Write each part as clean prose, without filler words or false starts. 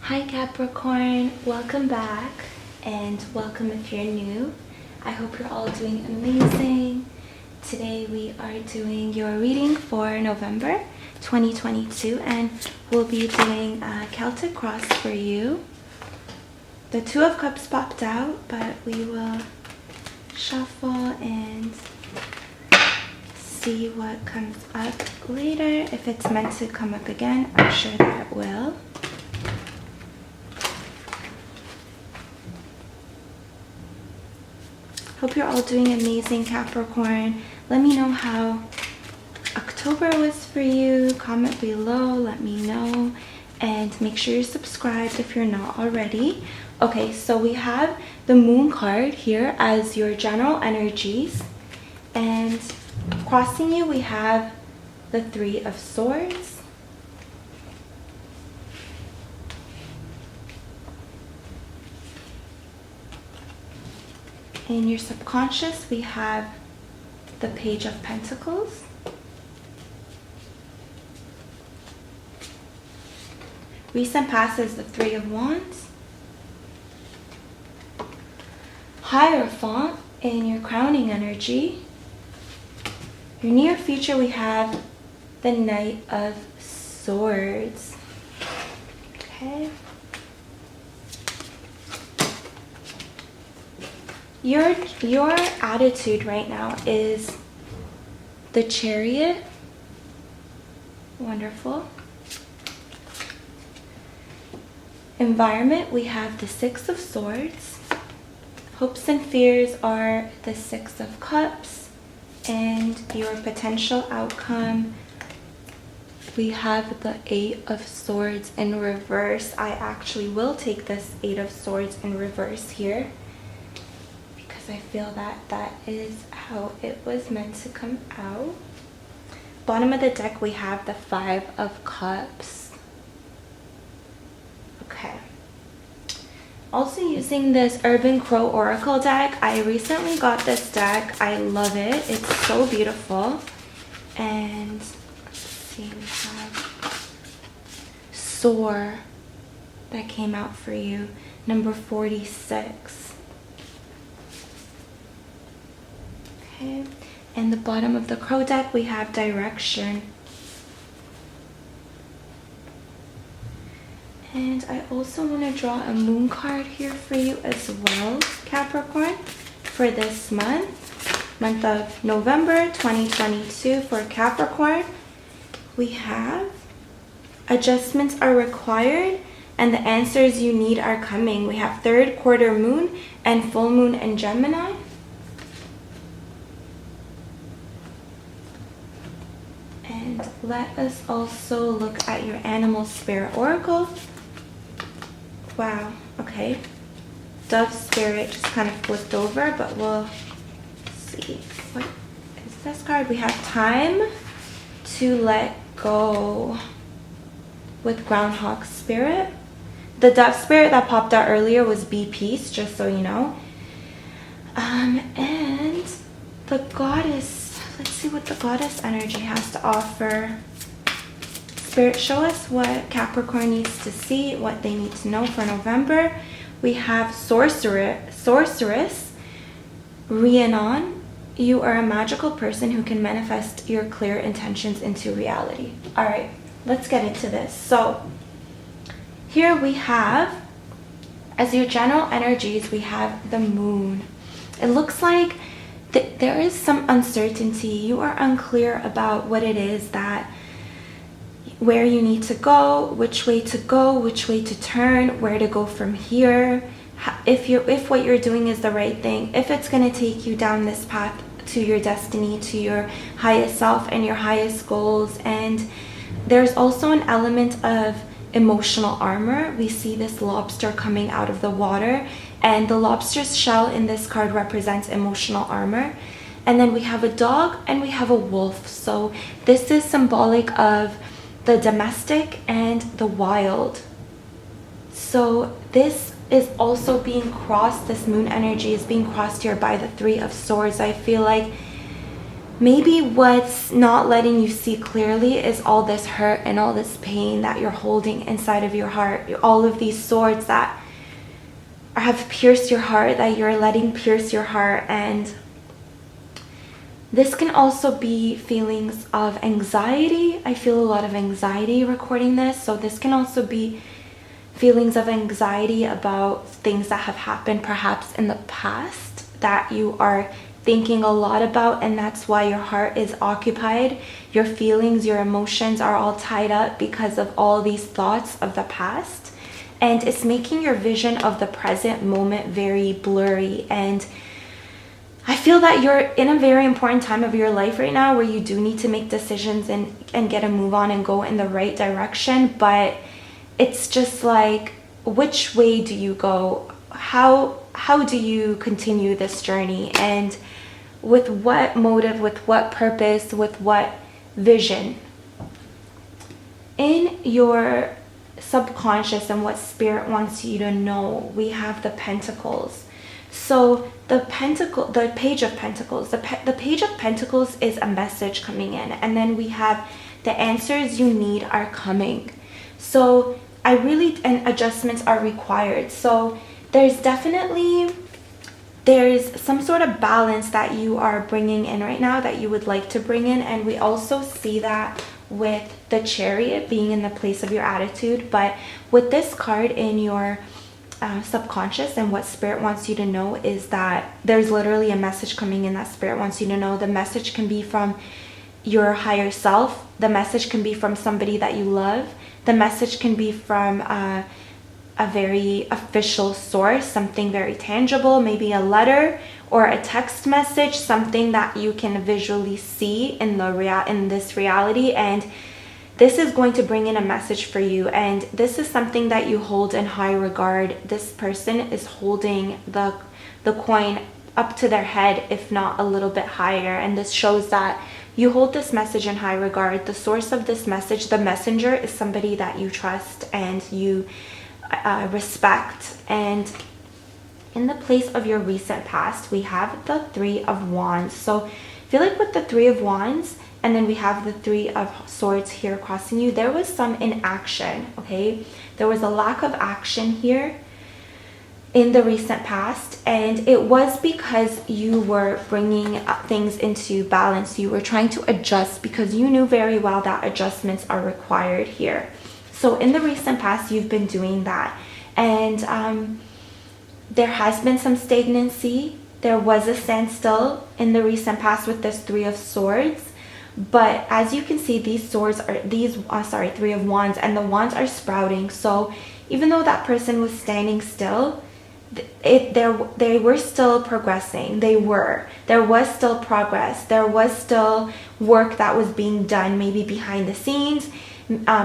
Hi Capricorn, welcome back and welcome if you're new. I hope you're all doing amazing. Today we are doing your reading for November 2022 and we'll be doing a Celtic cross for you. The Two of Cups popped out, but we will shuffle and see what comes up later. If it's meant to come up again, I'm sure that it will. Hope you're all doing amazing, Capricorn. Let me know how October was for you. Comment below, let me know. And make sure you're subscribed if you're not already. Okay, so we have the Moon card here as your general energies. And crossing you, we have the Three of Swords. In your subconscious, we have the Page of Pentacles. Recent past is the Three of Wands. Hierophant in your crowning energy. Your near future, we have the Knight of Swords. Okay. Your attitude right now is the Chariot. Wonderful. Environment, we have the Six of Swords. Hopes and fears are the Six of Cups. And your potential outcome, we have the Eight of Swords in reverse. I actually will take this Eight of Swords in reverse here, I feel that that is how it was meant to come out. Bottom of the deck, we have the Five of Cups. Okay. Also using this Urban Crow Oracle deck. I recently got this deck. I love it. It's so beautiful. And let's see, we have Soar that came out for you. Number 46. Okay. And the bottom of the Crow deck, we have Direction. And I also want to draw a Moon card here for you as well, Capricorn, for this month of November 2022 for Capricorn. We have adjustments are required and the answers you need are coming. We have third quarter moon and full moon in Gemini. And let us also look at your animal spirit oracle. Wow, okay. Dove spirit just kind of flipped over, but we'll see. What is this card? We have time to let go with groundhog spirit. The dove spirit that popped out earlier was be peace, just so you know. And the goddess. Let's see what the goddess energy has to offer. Spirit, show us what Capricorn needs to see, what they need to know for November. We have Sorceress, Rhiannon. You are a magical person who can manifest your clear intentions into reality. All right, let's get into this. So here we have, as your general energies, we have the Moon. It looks like there is some uncertainty. You are unclear about what it is that, where you need to go, which way to turn, where to go from here, if what you're doing is the right thing, if it's going to take you down this path to your destiny, to your highest self and your highest goals. And there's also an element of emotional armor. We see this lobster coming out of the water, and the lobster's shell in this card represents emotional armor. And then we have a dog and we have a wolf. So this is symbolic of the domestic and the wild. So this is also being crossed, this moon energy is being crossed here by the Three of Swords. I feel like maybe what's not letting you see clearly is all this hurt and all this pain that you're holding inside of your heart. All of these swords that have pierced your heart, that you're letting pierce your heart. And this can also be feelings of anxiety. I feel a lot of anxiety recording this. So this can also be feelings of anxiety about things that have happened perhaps in the past that you are thinking a lot about, and that's why your heart is occupied. Your feelings, your emotions are all tied up because of all these thoughts of the past, and it's making your vision of the present moment very blurry. And I feel that you're in a very important time of your life right now where you do need to make decisions and get a move on and go in the right direction, but it's just like, which way do you go? How do you continue this journey? And with what motive, with what purpose, with what vision? In your subconscious and what spirit wants you to know, we have the Pentacles. So the Page of Pentacles. The Page of Pentacles is a message coming in, and then we have the answers you need are coming. So and adjustments are required. So there's some sort of balance that you are bringing in right now that you would like to bring in. And we also see that with the Chariot being in the place of your attitude. But with this card in your subconscious, and what spirit wants you to know is that there's literally a message coming in that spirit wants you to know. The message can be from your higher self. The message can be from somebody that you love. The message can be from a very official source, something very tangible, maybe a letter or a text message, something that you can visually see in this reality. And this is going to bring in a message for you, and this is something that you hold in high regard. This person is holding the coin up to their head, if not a little bit higher, and this shows that you hold this message in high regard. The source of this message, the messenger, is somebody that you trust and you respect. And in the place of your recent past, we have the Three of Wands. So I feel like with the Three of Wands, and then we have the Three of Swords here crossing you, there was some inaction, okay? There was a lack of action here in the recent past, and it was because you were bringing things into balance. You were trying to adjust because you knew very well that adjustments are required here. So in the recent past, you've been doing that, and there has been some stagnancy. There was a standstill in the recent past with this Three of Swords, but as you can see, these swords are Three of Wands, and the wands are sprouting. So even though that person was standing still, they were still progressing. There was still progress. There was still work that was being done, maybe behind the scenes,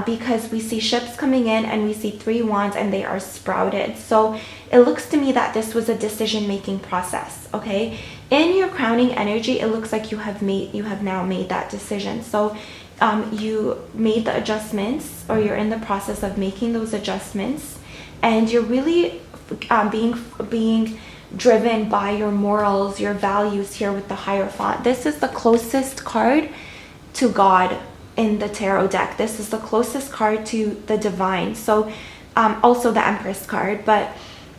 because we see ships coming in and we see three wands and they are sprouted. So it looks to me that this was a decision-making process, okay? In your crowning energy, it looks like you have now made that decision. So you made the adjustments, or you're in the process of making those adjustments, and you're really being driven by your morals, your values here with the Hierophant. This is the closest card to God in the tarot deck. This is the closest card to the divine. So also the Empress card, but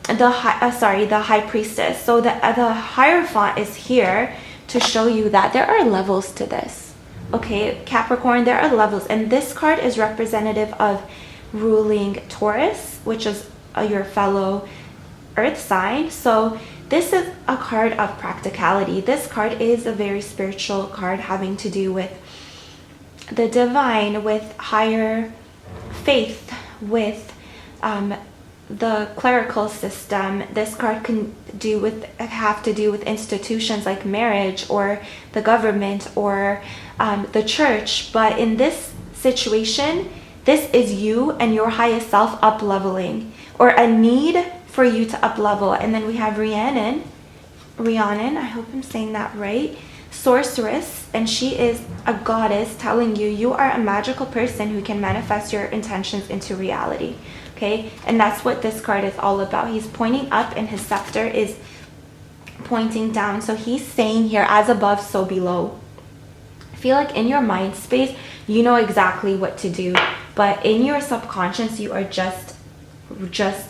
the High Priestess. So the Hierophant is here to show you that there are levels to this. Okay, Capricorn, there are levels, and this card is representative of ruling Taurus, which is your fellow earth sign. So this is a card of practicality. This card is a very spiritual card, having to do with the divine, with higher faith, with the clerical system. This card can have to do with institutions like marriage or the government or the church. But in this situation, this is you and your highest self up leveling, or a need for you to up level. And then we have Rhiannon, I hope I'm saying that right, sorceress, and she is a goddess telling you you are a magical person who can manifest your intentions into reality. Okay, and that's what this card is all about. He's pointing up and his scepter is pointing down. So he's saying here, as above, so below. feel like in your mind space, you know exactly what to do, but in your subconscious, you are just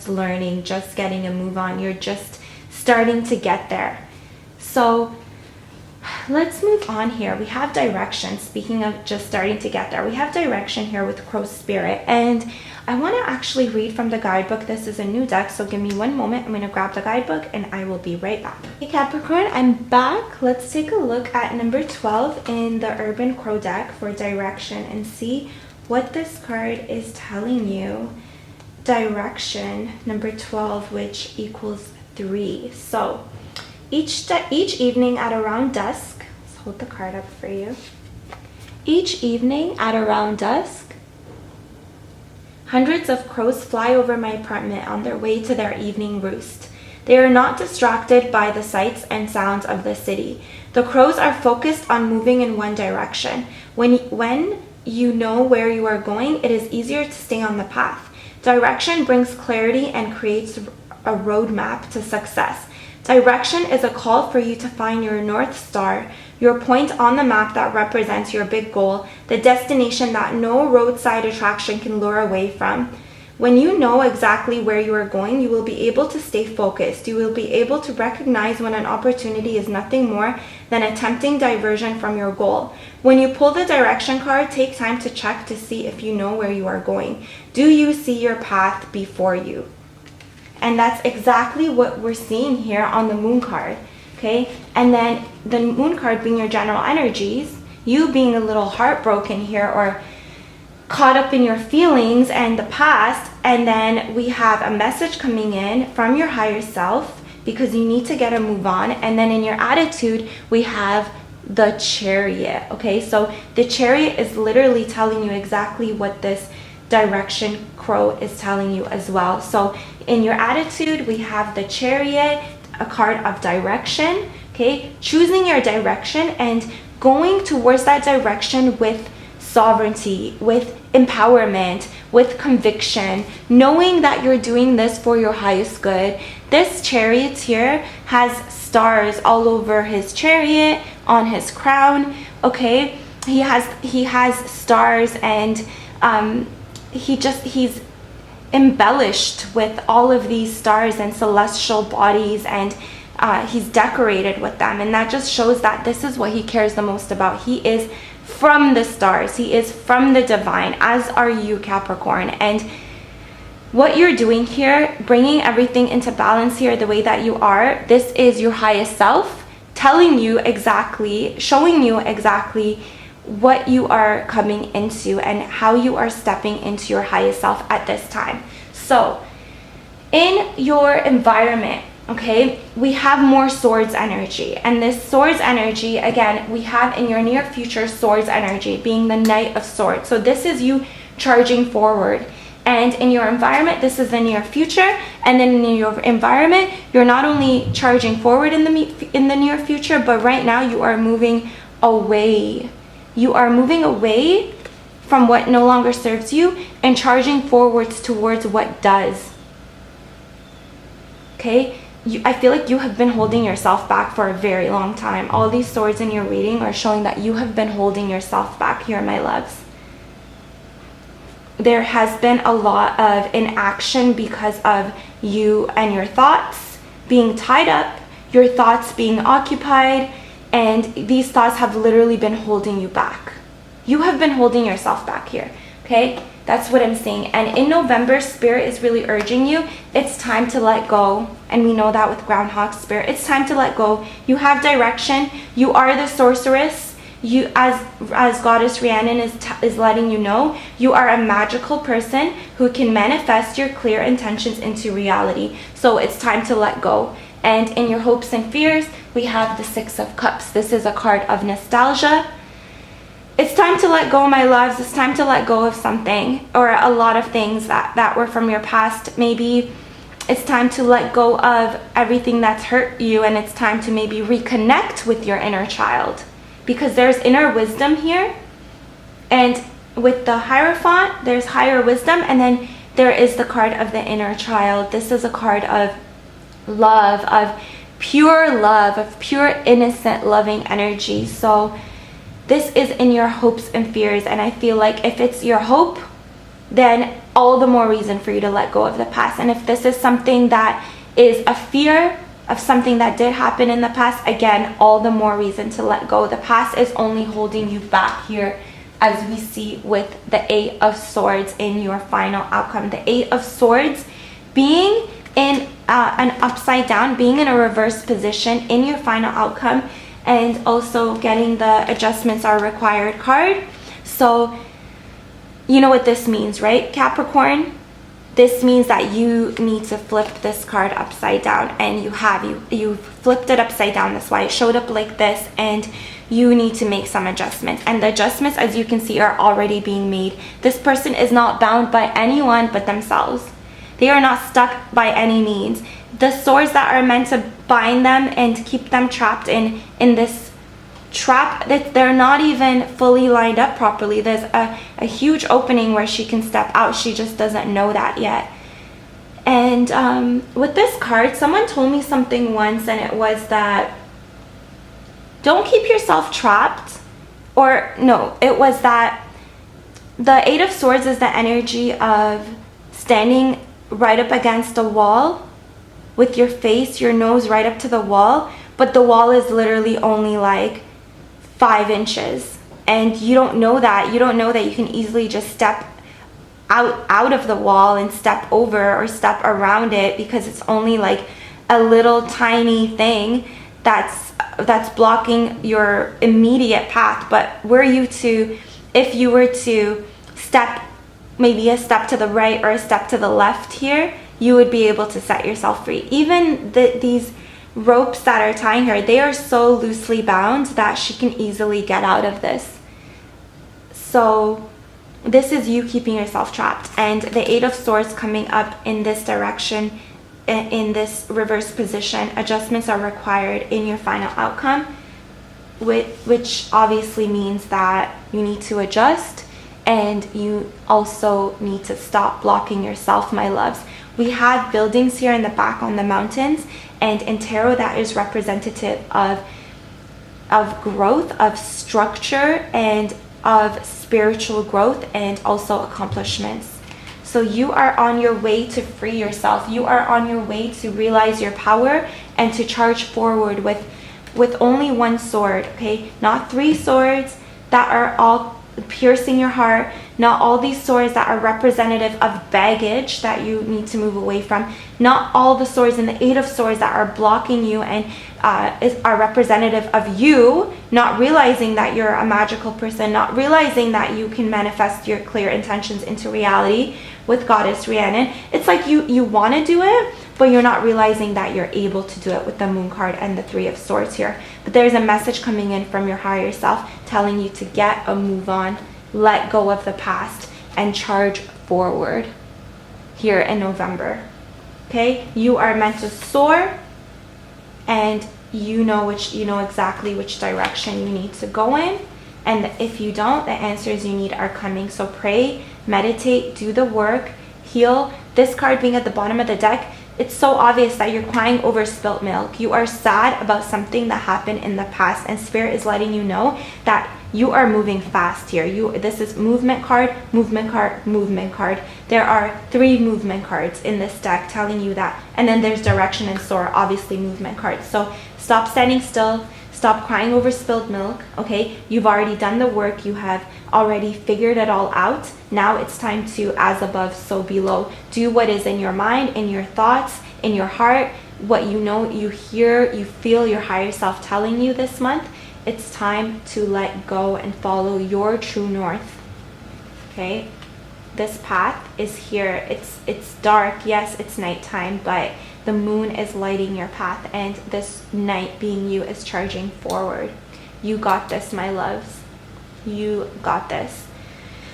learning, just getting a move on. You're just starting to get there. So let's move on here. We have direction. Speaking of just starting to get there, we have direction here with Crow Spirit, and I want to actually read from the guidebook. This is a new deck, so give me one moment. I'm going to grab the guidebook and I will be right back. Hey Capricorn, I'm back. Let's take a look at number 12 in the Urban Crow deck for direction and see what this card is telling you. Direction, number 12, which equals 3. So each evening at around dusk, let's hold the card up for you. Each evening at around dusk, hundreds of crows fly over my apartment on their way to their evening roost. They are not distracted by the sights and sounds of the city. The crows are focused on moving in one direction. When you know where you are going, it is easier to stay on the path. Direction brings clarity and creates a roadmap to success. Direction is a call for you to find your North Star, your point on the map that represents your big goal, the destination that no roadside attraction can lure away from. When you know exactly where you are going, you will be able to stay focused. You will be able to recognize when an opportunity is nothing more than a tempting diversion from your goal. When you pull the direction card, take time to check to see if you know where you are going. Do you see your path before you? And that's exactly what we're seeing here on the Moon card, okay? And then the Moon card being your general energies, you being a little heartbroken here or caught up in your feelings and the past, and then we have a message coming in from your higher self because you need to get a move on. And then in your attitude, we have the Chariot, okay? So the Chariot is literally telling you exactly what this direction crow is telling you as well. So in your attitude, we have the Chariot, a card of direction, okay? Choosing your direction and going towards that direction with sovereignty, with empowerment, with conviction, knowing that you're doing this for your highest good. This Chariot here has stars all over his chariot, on his crown, okay? He has stars, and he's embellished with all of these stars and celestial bodies, and he's decorated with them, and that just shows that this is what he cares the most about. He is from the stars, he is from the divine, as are you, Capricorn. And what you're doing here, bringing everything into balance here the way that you are, this is your highest self telling you exactly, showing you exactly what you are coming into and how you are stepping into your highest self at this time. So in your environment, okay, we have more swords energy, and this swords energy, again, we have in your near future swords energy being the Knight of Swords. So this is you charging forward, and in your environment, this is the near future. And then in your environment, you're not only charging forward in the near future, but right now you are moving away. You are moving away from what no longer serves you and charging forwards towards what does. Okay? I feel like you have been holding yourself back for a very long time. All these swords in your reading are showing that you have been holding yourself back here, my loves. There has been a lot of inaction because of you and your thoughts being tied up, your thoughts being occupied, and these thoughts have literally been holding you back. You have been holding yourself back here, okay? That's what I'm saying. And in November, Spirit is really urging you, it's time to let go. And we know that with Groundhog Spirit. It's time to let go. You have direction. You are the sorceress. You, as Goddess Rhiannon is letting you know, you are a magical person who can manifest your clear intentions into reality. So it's time to let go. And in your hopes and fears, we have the Six of Cups. This is a card of nostalgia. It's time to let go, my loves. It's time to let go of something or a lot of things that were from your past. Maybe it's time to let go of everything that's hurt you, and it's time to maybe reconnect with your inner child, because there's inner wisdom here. And with the Hierophant, there's higher wisdom, and then there is the card of the inner child. This is a card of love, of pure love, of pure innocent loving energy. So this is in your hopes and fears. And I feel like if it's your hope, then all the more reason for you to let go of the past. And if this is something that is a fear of something that did happen in the past, again, all the more reason to let go. The past is only holding you back here, as we see with the 8 of Swords in your final outcome. The 8 of Swords being in an upside down, being in a reverse position in your final outcome, and also getting the adjustments are required card. So you know what this means, right, Capricorn? This means that you need to flip this card upside down, and you flipped it upside down. That's why it showed up like this, and you need to make some adjustments. And the adjustments, as you can see, are already being made. This person is not bound by anyone but themselves. They are not stuck by any means. The swords that are meant to bind them and keep them trapped in this trap, that they're not even fully lined up properly. There's a huge opening where she can step out. She just doesn't know that yet. And with this card, someone told me something once, and it was that don't keep yourself trapped. Or no, it was that the 8 of Swords is the energy of standing right up against a wall with your face, your nose right up to the wall, but the wall is literally only like 5 inches, and you don't know that. You don't know that you can easily just step out of the wall and step over or step around it, because it's only like a little tiny thing that's blocking your immediate path. But were you to, if you were to step maybe a step to the right or a step to the left here, you would be able to set yourself free. Even these ropes that are tying her, they are so loosely bound that she can easily get out of this. So this is you keeping yourself trapped. And the 8 of Swords coming up in this direction, in this reverse position, adjustments are required in your final outcome, which obviously means that you need to adjust, and you also need to stop blocking yourself, my loves. We have buildings here in the back on the mountains, and in tarot that is representative of growth, of structure, and of spiritual growth, and also accomplishments. So you are on your way to free yourself. You are on your way to realize your power and to charge forward with only one sword, okay? Not 3 swords that are all piercing your heart, not all these swords that are representative of baggage that you need to move away from, not all the swords in the 8 of Swords that are blocking you and are representative of you not realizing that you're a magical person, not realizing that you can manifest your clear intentions into reality with Goddess Rhiannon. It's like you want to do it, but you're not realizing that you're able to do it with the Moon card and the 3 of Swords here. But there's a message coming in from your higher self telling you to get a move on, let go of the past, and charge forward here in November. Okay, you are meant to soar, and you know exactly which direction you need to go in. And if you don't, the answers you need are coming. So pray, meditate, do the work, heal. This card being at the bottom of the deck, it's so obvious that you're crying over spilt milk. You are sad about something that happened in the past, and Spirit is letting you know that you are moving fast here. This is movement card, movement card, movement card. There are 3 movement cards in this deck telling you that. And then there's direction and soar, obviously movement cards. So stop standing still. Stop crying over spilled milk, okay? You've already done the work. You have already figured it all out. Now it's time to, as above, so below. Do what is in your mind, in your thoughts, in your heart, what you know, you hear, you feel your higher self telling you this month. It's time to let go and follow your true north, okay? This path is here. It's dark. Yes, it's nighttime, but the moon is lighting your path, and this night being you is charging forward. You got this, my loves. You got this.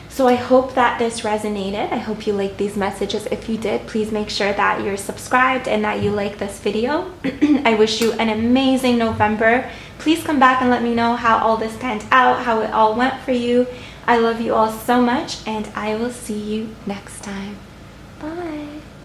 So I hope that this resonated. I hope you like these messages. If you did, please make sure that you're subscribed and that you like this video. I wish you an amazing November. Please come back and let me know how all this panned out, how it all went for you. I love you all so much, and I will see you next time. Bye.